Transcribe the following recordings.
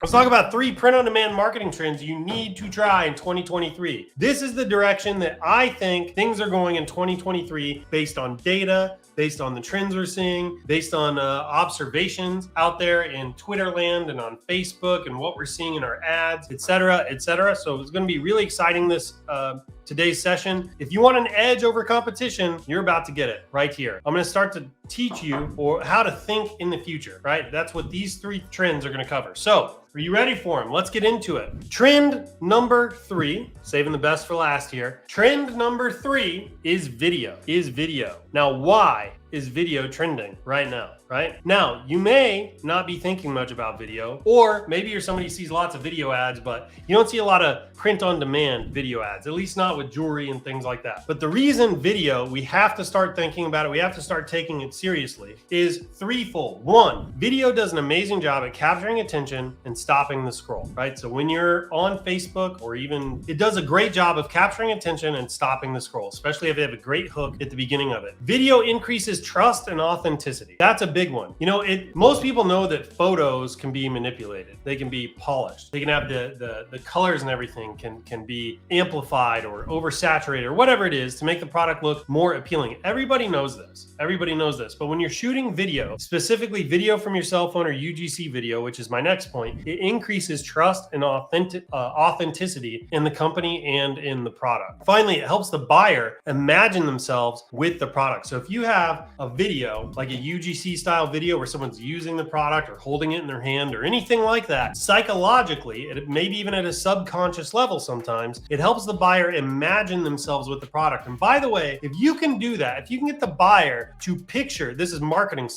Let's talk about 3 print-on-demand marketing trends you need to try in 2023. This is the direction that I think things are going in 2023 based on data, based on the trends we're seeing, based on observations out there in Twitter land and on Facebook and what we're seeing in our ads, et cetera, et cetera. So it's going to be really exciting today's session. If you want an edge over competition, you're about to get it right here. I'm going to start to teach you how to think in the future, right? That's what these 3 trends are going to cover. So are you ready for them? Let's get into it. Trend number 3, saving the best for last here. Trend number 3 is video. Now, why is video trending right now? Right now, you may not be thinking much about video, or maybe you're somebody who sees lots of video ads, but you don't see a lot of print on demand video ads, at least not with jewelry and things like that. But the reason video, we have to start thinking about it, we have to start taking it seriously, is threefold. 1, video does an amazing job at capturing attention and stopping the scroll, right? So when you're on Facebook, or even, it does a great job of capturing attention and stopping the scroll, especially if they have a great hook at the beginning of it. Video increases trust and authenticity. That's a big one. You know, most people know that photos can be manipulated. They can be polished. They can have the colors and everything can be amplified or oversaturated or whatever it is to make the product look more appealing. Everybody knows this. But when you're shooting video, specifically video from your cell phone or UGC video, which is my next point, it increases trust and authenticity in the company and in the product. Finally, it helps the buyer imagine themselves with the product. So if you have a video, like a UGC style video where someone's using the product or holding it in their hand or anything like that, psychologically, maybe even at a subconscious level sometimes, it helps the buyer imagine themselves with the product. And by the way, if you can do that, if you can get the buyer to picture, this is marketing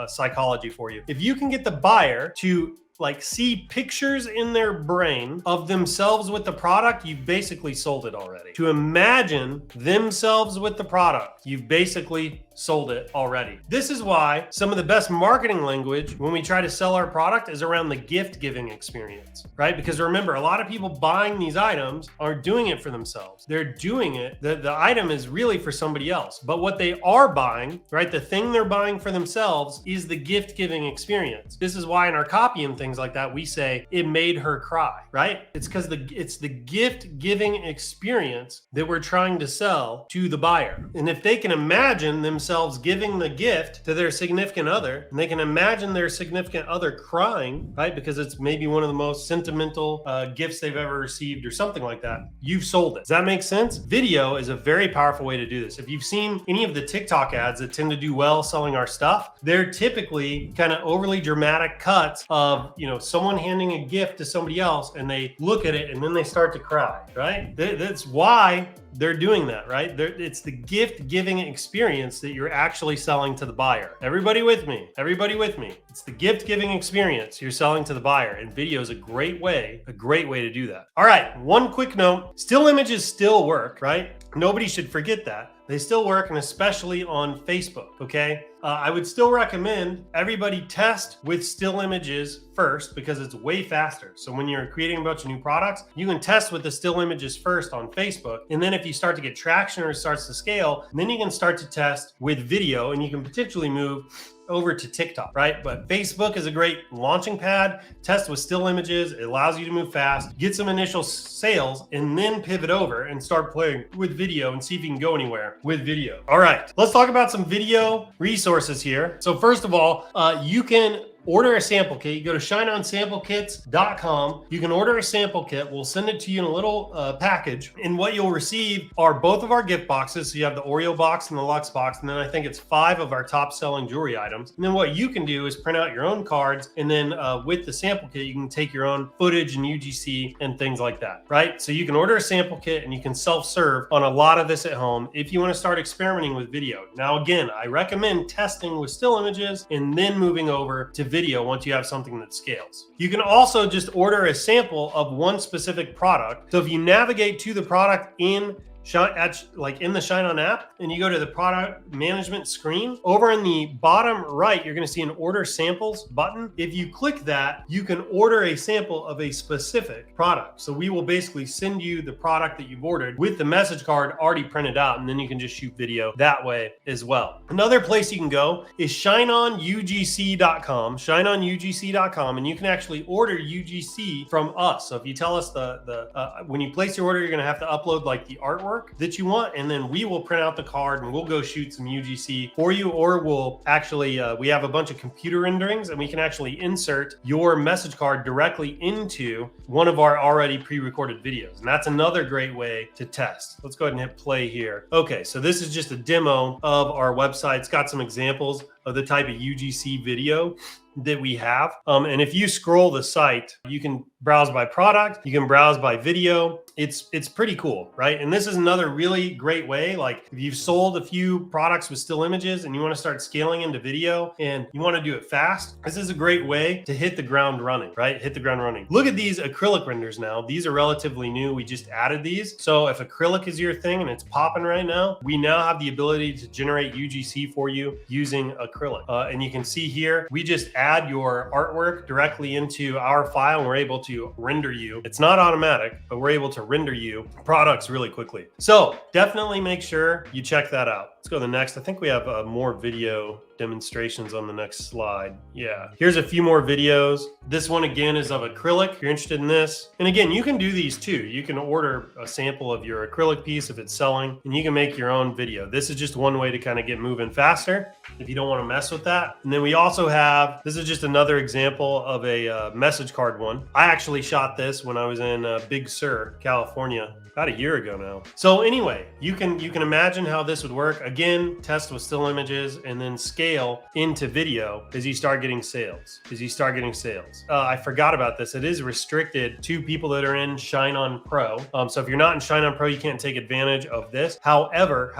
psychology for you. If you can get the buyer to see pictures in their brain of themselves with the product, you've basically sold it already. To imagine themselves with the product, you've basically sold it already. This is why some of the best marketing language when we try to sell our product is around the gift giving experience, right? Because remember, a lot of people buying these items aren't doing it for themselves. They're doing it, the item is really for somebody else. But what they are buying, right? The thing they're buying for themselves is the gift giving experience. This is why in our copy and things like that, we say it made her cry, right? It's because it's the gift giving experience that we're trying to sell to the buyer. And if they can imagine themselves giving the gift to their significant other, and they can imagine their significant other crying, right? Because it's maybe one of the most sentimental gifts they've ever received or something like that. You've sold it. Does that make sense? Video is a very powerful way to do this. If you've seen any of the TikTok ads that tend to do well selling our stuff, they're typically kind of overly dramatic cuts of, someone handing a gift to somebody else and they look at it and then they start to cry, right? That's why they're doing that, right? It's the gift giving experience that you're actually selling to the buyer. Everybody with me? It's the gift giving experience you're selling to the buyer, and video is a great way to do that. All right, one quick note, still images still work, right? Nobody should forget that. They still work, and especially on Facebook, okay? I would still recommend everybody test with still images first because it's way faster. So when you're creating a bunch of new products, you can test with the still images first on Facebook. And then if you start to get traction or it starts to scale, then you can start to test with video, and you can potentially move over to TikTok, right? But Facebook is a great launching pad. Test with still images. It allows you to move fast, get some initial sales, and then pivot over and start playing with video and see if you can go anywhere with video. All right, let's talk about some video resources here. So first of all, you can order a sample kit. You go to ShineOnSampleKits.com. You can order a sample kit. We'll send it to you in a little package. And what you'll receive are both of our gift boxes. So you have the Oreo box and the Luxe box. And then I think it's 5 of our top selling jewelry items. And then what you can do is print out your own cards. And then with the sample kit, you can take your own footage and UGC and things like that, right? So you can order a sample kit and you can self-serve on a lot of this at home if you want to start experimenting with video. Now, again, I recommend testing with still images and then moving over to video once you have something that scales. You can also just order a sample of one specific product. So if you navigate to the product in like in the ShineOn app, and you go to the product management screen, over in the bottom right, you're going to see an order samples button. If you click that, you can order a sample of a specific product. So we will basically send you the product that you've ordered with the message card already printed out, and then you can just shoot video that way as well. Another place you can go is ShineOnUGC.com, ShineOnUGC.com, and you can actually order UGC from us. So if you tell us when you place your order, you're going to have to upload like the artwork that you want, and then we will print out the card and we'll go shoot some UGC for you, or we'll actually, we have a bunch of computer renderings and we can actually insert your message card directly into one of our already pre-recorded videos. And that's another great way to test. Let's go ahead and hit play here. Okay, so this is just a demo of our website. It's got some examples of the type of UGC video that we have. And if you scroll the site, you can browse by product, you can browse by video. It's pretty cool, right? And this is another really great way. Like if you've sold a few products with still images and you want to start scaling into video and you want to do it fast, this is a great way to hit the ground running, right? Hit the ground running. Look at these acrylic renders now. These are relatively new. We just added these. So if acrylic is your thing and it's popping right now, we now have the ability to generate UGC for you using acrylic. And you can see here, we just add your artwork directly into our file and we're able to render you. It's not automatic, but we're able to render you products really quickly. So definitely make sure you check that out. Let's go to the next. I think we have more video demonstrations on the next slide. Yeah, here's a few more videos. This one again is of acrylic, if you're interested in this. And again, you can do these too. You can order a sample of your acrylic piece if it's selling, and you can make your own video. This is just one way to kind of get moving faster if you don't want to mess with that. And then we also have, this is just another example of a message card one. I actually shot this when I was in Big Sur, California, about a year ago now. So anyway, you can imagine how this would work. Again, test with still images and then scale into video as you start getting sales. I forgot about this. It is restricted to people that are in ShineOn Pro. So if you're not in ShineOn Pro, you can't take advantage of this. However,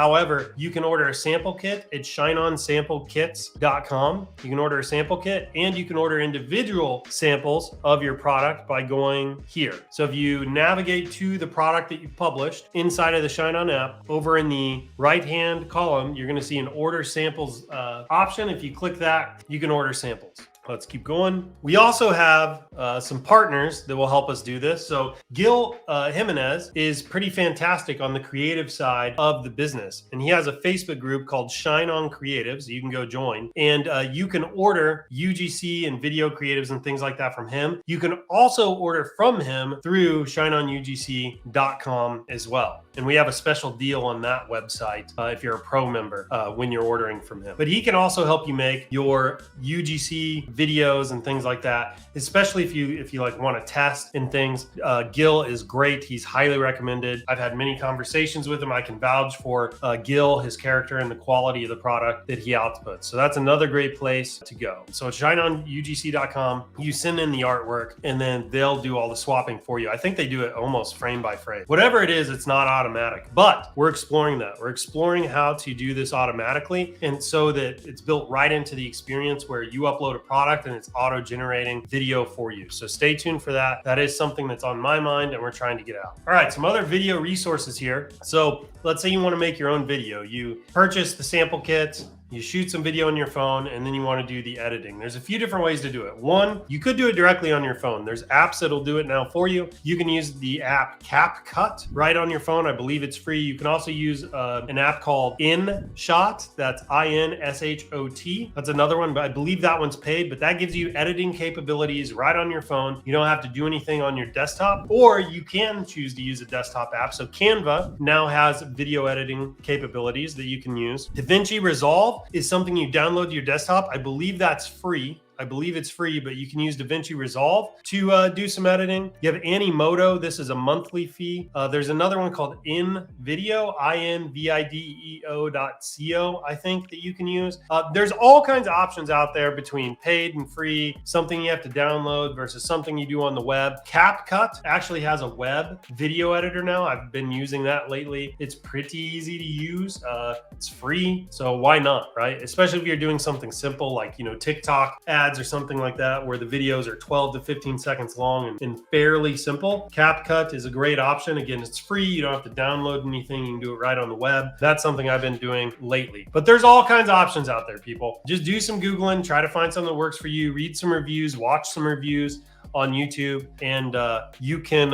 you can order a sample kit at ShineOnSampleKits.com. You can order a sample kit and you can order individual samples of your product by going here. So if you navigate to the product that you published inside of the ShineOn app, over in the right-hand column, you're going to see an order samples option. If you click that, you can order samples. Let's keep going. We also have some partners that will help us do this. So Gil Jimenez is pretty fantastic on the creative side of the business. And he has a Facebook group called ShineOn Creatives. You can go join. And you can order UGC and video creatives and things like that from him. You can also order from him through ShineOnUGC.com as well. And we have a special deal on that website if you're a pro member when you're ordering from him. But he can also help you make your UGC videos and things like that, especially if you like want to test and things. Gil is great. He's highly recommended. I've had many conversations with him. I can vouch for Gil, his character, and the quality of the product that he outputs. So that's another great place to go. So at ShineOnUGC.com, you send in the artwork and then they'll do all the swapping for you. I think they do it almost frame by frame. Whatever it is, it's not automatic, but we're exploring that. We're exploring how to do this automatically, and so that it's built right into the experience where you upload a product and it's auto-generating video for you. So stay tuned for that. That is something that's on my mind and we're trying to get out. All right, some other video resources here. So let's say you want to make your own video. You purchase the sample kit, you shoot some video on your phone, and then you want to do the editing. There's a few different ways to do it. One, you could do it directly on your phone. There's apps that'll do it now for you. You can use the app CapCut right on your phone. I believe it's free. You can also use an app called InShot. That's InShot. That's another one, but I believe that one's paid, but that gives you editing capabilities right on your phone. You don't have to do anything on your desktop, or you can choose to use a desktop app. So Canva now has video editing capabilities that you can use. DaVinci Resolve is something you download to your desktop. I believe that's free. I believe it's free, but you can use DaVinci Resolve to do some editing. You have Animoto. This is a monthly fee. There's another one called InVideo, INVIDEO.co, I think, that you can use. There's all kinds of options out there between paid and free, something you have to download versus something you do on the web. CapCut actually has a web video editor now. I've been using that lately. It's pretty easy to use. It's free, so why not, right? Especially if you're doing something simple like, TikTok ads ads or something like that where the videos are 12 to 15 seconds long and fairly simple, CapCut is a great option. Again, it's free. You don't have to download anything. You can do it right on the web. That's something I've been doing lately. But there's all kinds of options out there, people. Just do some Googling, try to find something that works for you, read some reviews, watch some reviews on YouTube, and you can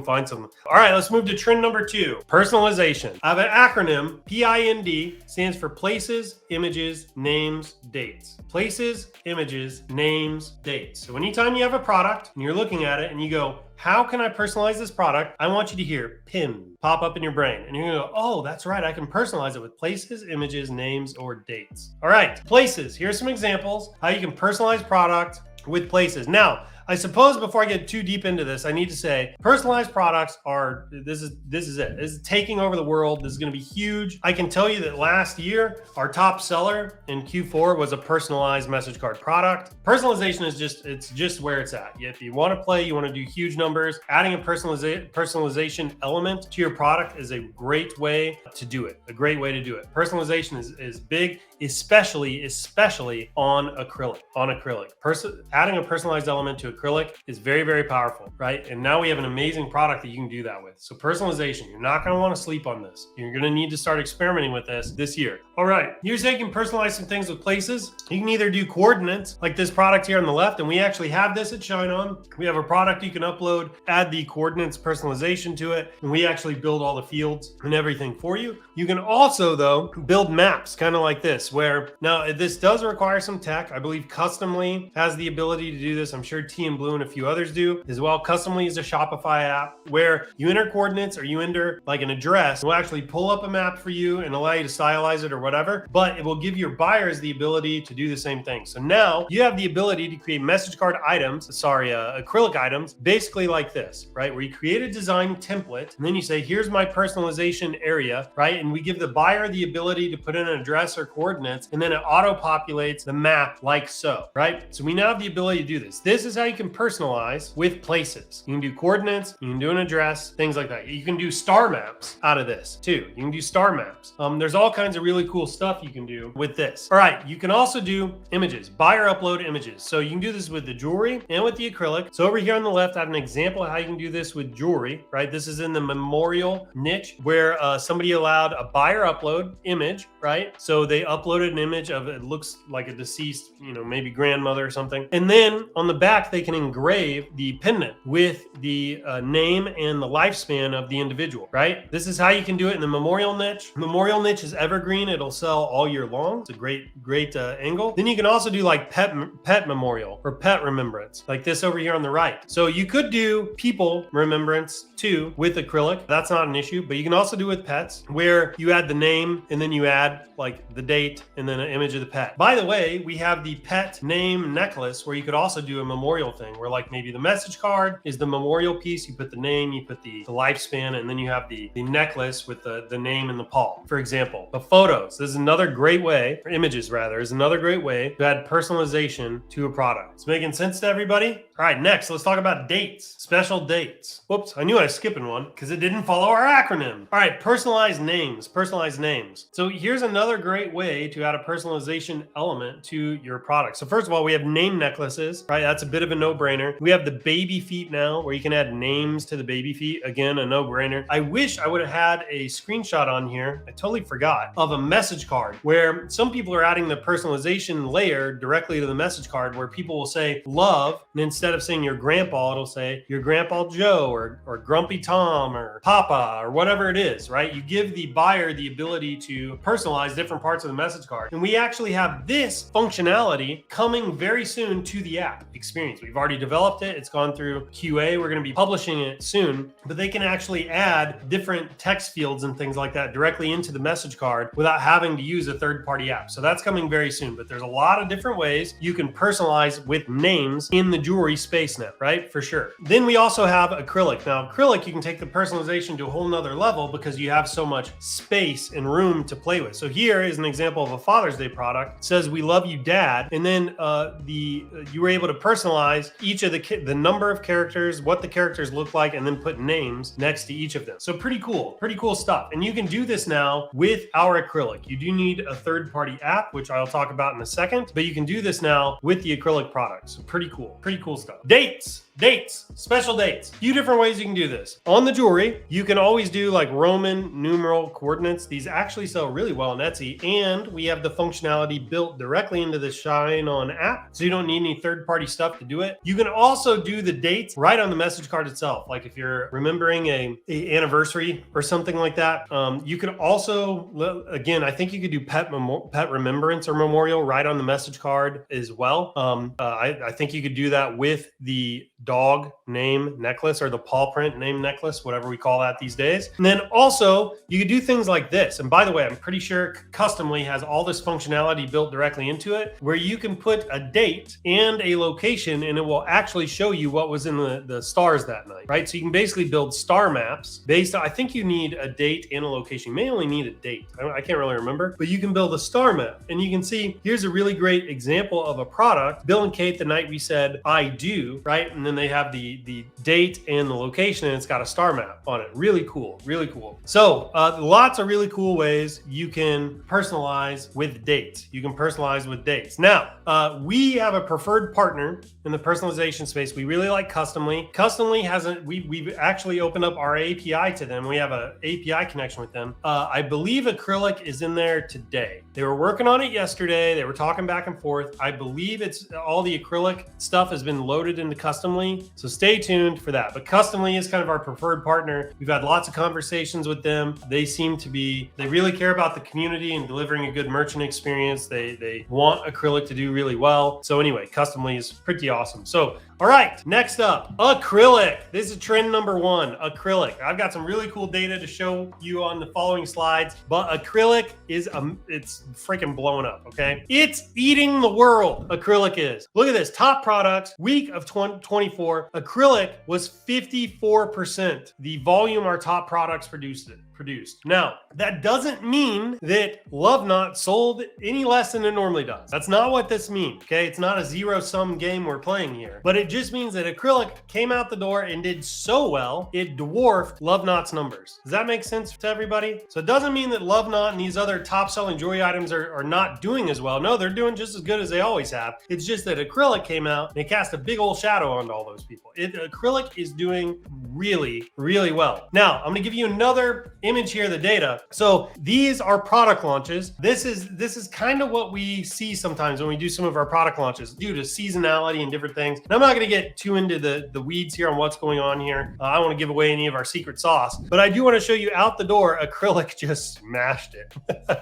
find something. All right, let's move to trend number 2, personalization. I have an acronym, PIND, stands for places, images, names, dates. Places, images, names, dates. So anytime you have a product and you're looking at it and you go, how can I personalize this product? I want you to hear PIN pop up in your brain. And you're gonna go, oh, that's right. I can personalize it with places, images, names, or dates. All right, places. Here's some examples how you can personalize product with places. Now, I suppose before I get too deep into this, I need to say personalized products are, this is it. This is taking over the world. This is going to be huge. I can tell you that last year, our top seller in Q4 was a personalized message card product. Personalization is just where it's at. If you want to play, you want to do huge numbers, adding a personalization element to your product is a great way to do it. A great way to do it. Personalization is big, especially on acrylic. Adding a personalized element to acrylic is very, very powerful, right? And now we have an amazing product that you can do that with. So personalization, you're not going to want to sleep on this. You're going to need to start experimenting with this year. All right, here's how you can personalize some things with places. You can either do coordinates like this product here on the left, and we actually have this at ShineOn. We have a product you can upload, add the coordinates personalization to it, and we actually build all the fields and everything for you. You can also, though, build maps kind of like this, where now this does require some tech. I believe Customly has the ability to do this. I'm sure T and Blue and a few others do as well. Customly is a Shopify app where you enter coordinates or you enter like an address. It will actually pull up a map for you and allow you to stylize it or whatever, but it will give your buyers the ability to do the same thing. So now you have the ability to create message card items, acrylic items, basically like this, right? Where you create a design template and then you say, here's my personalization area, right? And we give the buyer the ability to put in an address or coordinates, and then it auto-populates the map like so, right? So we now have the ability to do this. This is how you can personalize with places. You can do coordinates, you can do an address, things like that. You can do star maps out of this too. You can do star maps. There's all kinds of really cool stuff you can do with this. All right, you can also do images, buyer upload images. So you can do this with the jewelry and with the acrylic. So over here on the left, I have an example of how you can do this with jewelry, right? This is in the memorial niche where somebody allowed a buyer upload image, right? So they uploaded an image of, it looks like a deceased, maybe grandmother or something. And then on the back, they can engrave the pendant with the name and the lifespan of the individual, right? This is how you can do it in the memorial niche. Memorial niche is evergreen. It'll sell all year long. It's a great angle. Then you can also do like pet memorial or pet remembrance, like this over here on the right. So you could do people remembrance too with acrylic. That's not an issue, but you can also do with pets where you add the name and then you add like the date and then an image of the pet. By the way, we have the pet name necklace where you could also do a memorial thing where like maybe the message card is the memorial piece. You put the name, you put the lifespan, and then you have the necklace with the name and the paw, for example. But photos, this is another great way, or images rather, is another great way to add personalization to a product. It's making sense to everybody? All right, next, let's talk about dates, special dates. Whoops, I knew I was skipping one because it didn't follow our acronym. All right, personalized names. So here's another great way to add a personalization element to your product. So first of all, we have name necklaces, right? That's a bit of a no-brainer. We have the baby feet now where you can add names to the baby feet. Again, a no-brainer. I wish I would have had a screenshot on here. I totally forgot of a message card where some people are adding the personalization layer directly to the message card where people will say love, and instead of saying your grandpa, it'll say your grandpa Joe or Grumpy Tom or Papa or whatever it is, right? You give the buyer the ability to personalize different parts of the message card. And we actually have this functionality coming very soon to the app experience. We've already developed it. It's gone through QA. We're going to be publishing it soon, but they can actually add different text fields and things like that directly into the message card without having to use a third-party app. So that's coming very soon, but there's a lot of different ways you can personalize with names in the jewelry space now, right? For sure. Then we also have acrylic. Now, acrylic, you can take the personalization to a whole nother level because you have so much space and room to play with. So here is an example of a Father's Day product. It says, "We love you, Dad." And then you were able to personalize personalize each of the number of characters, what the characters look like, and then put names next to each of them. So pretty cool stuff. And you can do this now with our Acrylic. You do need a third-party app, which I'll talk about in a second, but you can do this now with the Acrylic products. So pretty cool stuff. Dates, special dates. Few different ways you can do this. On the jewelry, you can always do like Roman numeral coordinates. These actually sell really well on Etsy, and we have the functionality built directly into the ShineOn app, so you don't need any third-party stuff to do it. You can also do the dates right on the message card itself. Like if you're remembering a anniversary or something like that, you can also, again, I think you could do pet remembrance or memorial right on the message card as well. I think you could do that with the dog name necklace or the paw print name necklace, whatever we call that these days. And then also you could do things like this. And by the way, I'm pretty sure Customly has all this functionality built directly into it where you can put a date and a location and it will actually show you what was in the stars that night, right? So you can basically build star maps based on, I think you need a date and a location. You may only need a date. I can't really remember, but you can build a star map and you can see, here's a really great example of a product. Bill and Kate, the night we said, I do, right? And then they have the date and the location and it's got a star map on it. Really cool. So lots of really cool ways you can personalize with dates. Now, we have a preferred partner in the personalization space. We really like Customly. Customly hasn't, we've actually opened up our API to them. We have an API connection with them. I believe Acrylic is in there today. They were working on it yesterday. They were talking back and forth. I believe it's all the Acrylic stuff has been loaded into Customly. So stay tuned for that. But Customly is kind of our preferred partner. We've had lots of conversations with them. They really care about the community and delivering a good merchant experience. They want Acrylic to do really well. So anyway, Customly is pretty awesome. So all right, next up, Acrylic. This is trend number 1, Acrylic. I've got some really cool data to show you on the following slides, but Acrylic is, it's freaking blowing up, okay? It's eating the world, Acrylic is. Look at this, top products, week of 2024, Acrylic was 54%. The volume our top products produced. Now, that doesn't mean that Love Knot sold any less than it normally does. That's not what this means, okay? It's not a zero-sum game we're playing here, but it just means that Acrylic came out the door and did so well, it dwarfed Love Knot's numbers. Does that make sense to everybody? So it doesn't mean that Love Knot and these other top-selling jewelry items are not doing as well. No, they're doing just as good as they always have. It's just that Acrylic came out and it cast a big old shadow onto all those people. Acrylic is doing really, really well. Now, I'm gonna give you another image here, the data. So these are product launches. This is kind of what we see sometimes when we do some of our product launches due to seasonality and different things. And I'm not going to get too into the weeds here on what's going on here. I don't want to give away any of our secret sauce, but I do want to show you out the door, Acrylic just smashed it.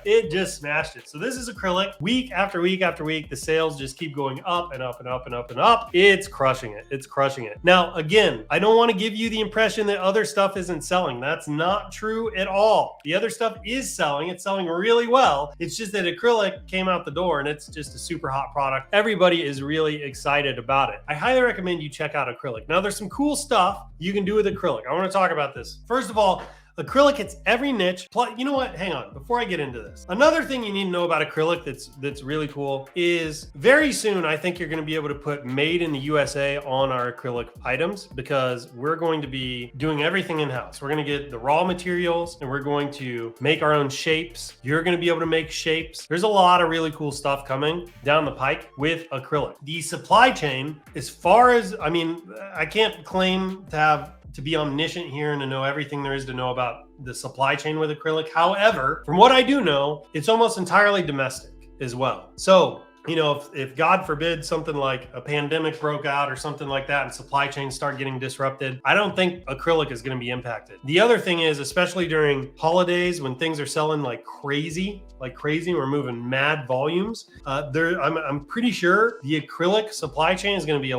It just smashed it. So this is Acrylic. Week after week after week, the sales just keep going up and up and up and up and up. It's crushing it. It's crushing it. Now, again, I don't want to give you the impression that other stuff isn't selling. That's not true at all. The other stuff is selling. It's selling really well. It's just that Acrylic came out the door and it's just a super hot product. Everybody is really excited about it. I highly recommend you check out Acrylic. Now, there's some cool stuff you can do with Acrylic. I want to talk about this. First of all, Acrylic hits every niche. You know what? Hang on. Before I get into this, another thing you need to know about Acrylic that's really cool is very soon, I think you're going to be able to put made in the USA on our Acrylic items because we're going to be doing everything in-house. We're going to get the raw materials and we're going to make our own shapes. You're going to be able to make shapes. There's a lot of really cool stuff coming down the pike with Acrylic. The supply chain, as far as, I mean, I can't claim to be omniscient here and to know everything there is to know about the supply chain with Acrylic. However, from what I do know, it's almost entirely domestic as well. So, you know, if God forbid something like a pandemic broke out or something like that and supply chains start getting disrupted, I don't think Acrylic is going to be impacted. The other thing is, especially during holidays when things are selling like crazy, we're moving mad volumes. I'm pretty sure the Acrylic supply chain is going to be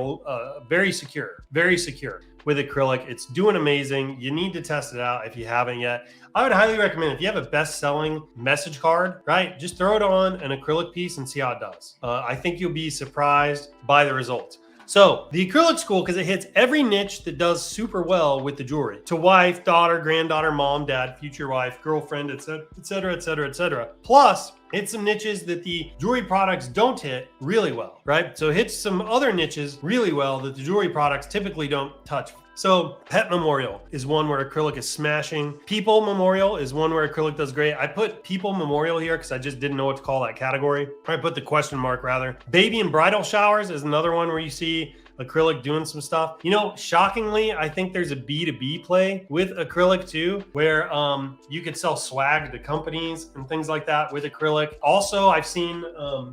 very secure with Acrylic. It's doing amazing. You need to test it out if you haven't yet. I would highly recommend if you have a best-selling message card, right? Just throw it on an Acrylic piece and see how it does. I think you'll be surprised by the results. So the Acrylic's cool because it hits every niche that does super well with the jewelry. To wife, daughter, granddaughter, mom, dad, future wife, girlfriend, etc., etc., etc., etc. Plus, hits some niches that the jewelry products don't hit really well, right? So it hits some other niches really well that the jewelry products typically don't touch. So pet memorial is one where acrylic is smashing. People memorial is one where acrylic does great. I put people memorial here because I just didn't know what to call that category. I put the question mark rather. Baby and bridal showers is another one where you see acrylic doing some stuff. You know, shockingly, I think there's a B2B play with acrylic too, where you could sell swag to companies and things like that with acrylic. Also, I've seen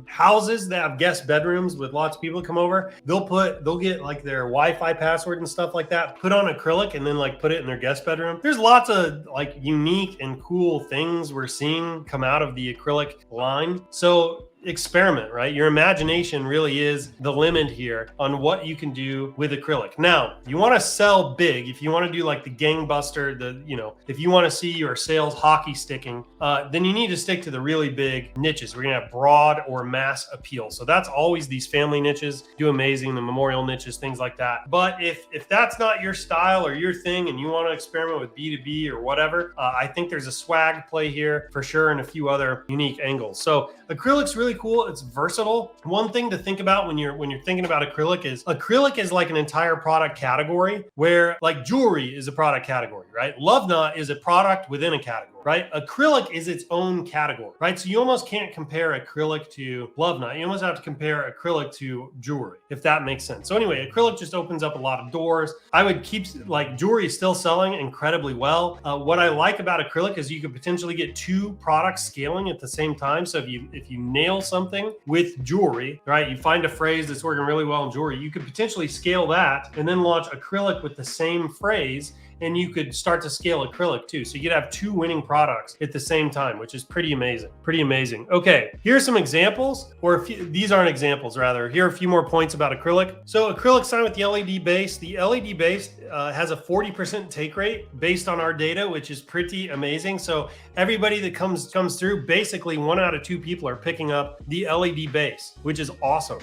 houses that have guest bedrooms with lots of people come over. They'll get like their Wi-Fi password and stuff like that, put on acrylic and then like put it in their guest bedroom. There's lots of like unique and cool things we're seeing come out of the acrylic line. So experiment, right? Your imagination really is the limit here on what you can do with acrylic. Now, you want to sell big. If you want to do like the gangbuster, if you want to see your sales hockey sticking, then you need to stick to the really big niches. We're going to have broad or mass appeal. So that's always these family niches do amazing, the memorial niches, things like that. But if that's not your style or your thing and you want to experiment with B2B or whatever, I think there's a swag play here for sure and a few other unique angles. So acrylic's really cool. It's versatile. One thing to think about when you're thinking about acrylic is like an entire product category, where like jewelry is a product category, right? Love Knot is a product within a category, right? Acrylic is its own category, right? So you almost can't compare acrylic to Love Knot. You almost have to compare acrylic to jewelry, if that makes sense. So anyway, acrylic just opens up a lot of doors. I would keep, like, jewelry is still selling incredibly well. What I like about acrylic is you could potentially get two products scaling at the same time. So if you nail something with jewelry, right? You find a phrase that's working really well in jewelry, you could potentially scale that and then launch acrylic with the same phrase, and you could start to scale acrylic too. So you could have two winning products at the same time, which is pretty amazing. Pretty amazing. Okay, here are some examples, or these aren't examples, rather. Here are a few more points about acrylic. So acrylic signed with the LED base. The LED base has a 40% take rate based on our data, which is pretty amazing. So everybody that comes through, basically 1 out of 2 people are picking up the LED base, which is awesome.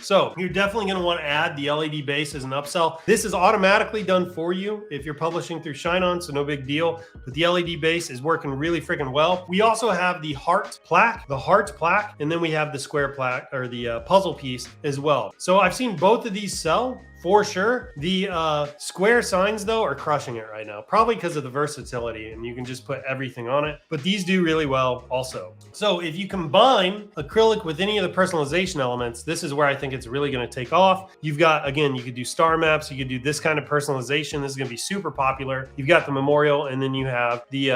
So you're definitely going to want to add the LED base as an upsell. This is automatically done for you if you're publishing through ShineOn, so no big deal. But the LED base is working really freaking well. We also have the heart plaque, and then we have the square plaque, or the puzzle piece as well. So I've seen both of these sell for sure. The square signs though are crushing it right now, probably because of the versatility and you can just put everything on it, but these do really well also. So if you combine acrylic with any of the personalization elements, this is where I think it's really going to take off. You've got, again, you could do star maps, you could do this kind of personalization. This is going to be super popular. You've got the memorial, and then you have the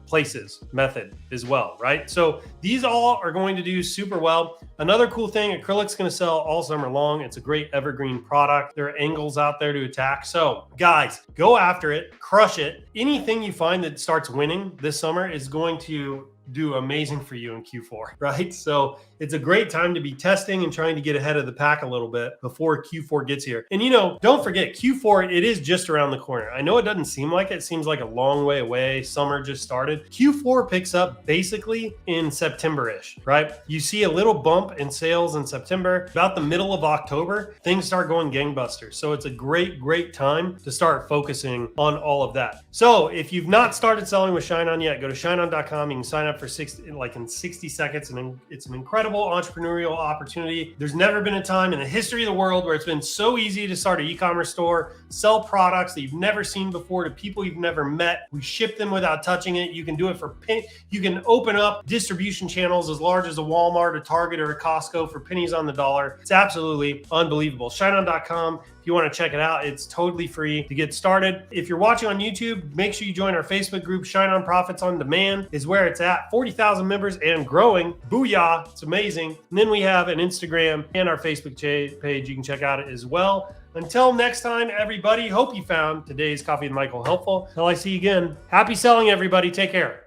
places method as well, right? So these all are going to do super well. Another cool thing, acrylic's going to sell all summer long. It's a great evergreen product. There are angles out there to attack. So guys, go after it, crush it. Anything you find that starts winning this summer is going to do amazing for you in Q4, right? So it's a great time to be testing and trying to get ahead of the pack a little bit before Q4 gets here. And don't forget, Q4, it is just around the corner. I know it doesn't seem like it. It seems like a long way away. Summer just started. Q4 picks up basically in September-ish, right? You see a little bump in sales in September. About the middle of October, things start going gangbusters. So it's a great time to start focusing on all of that. So if you've not started selling with ShineOn yet, go to ShineOn.com. You can sign up for 60 seconds, and it's an incredible entrepreneurial opportunity. There's never been a time in the history of the world where it's been so easy to start an e-commerce store, sell products that you've never seen before to people you've never met. We ship them without touching it. You can do it you can open up distribution channels as large as a Walmart, a Target, or a Costco for pennies on the dollar. It's absolutely unbelievable. ShineOn.com. You want to check it out, it's totally free to get started. If you're watching on YouTube, make sure you join our Facebook group. ShineOn Profits on Demand is where it's at. 40,000 members and growing. Booyah, it's amazing. And then we have an Instagram and our Facebook page. You can check out it as well. Until next time, everybody, hope you found today's Coffee with Michael helpful. Until I see you again, happy selling, everybody. Take care.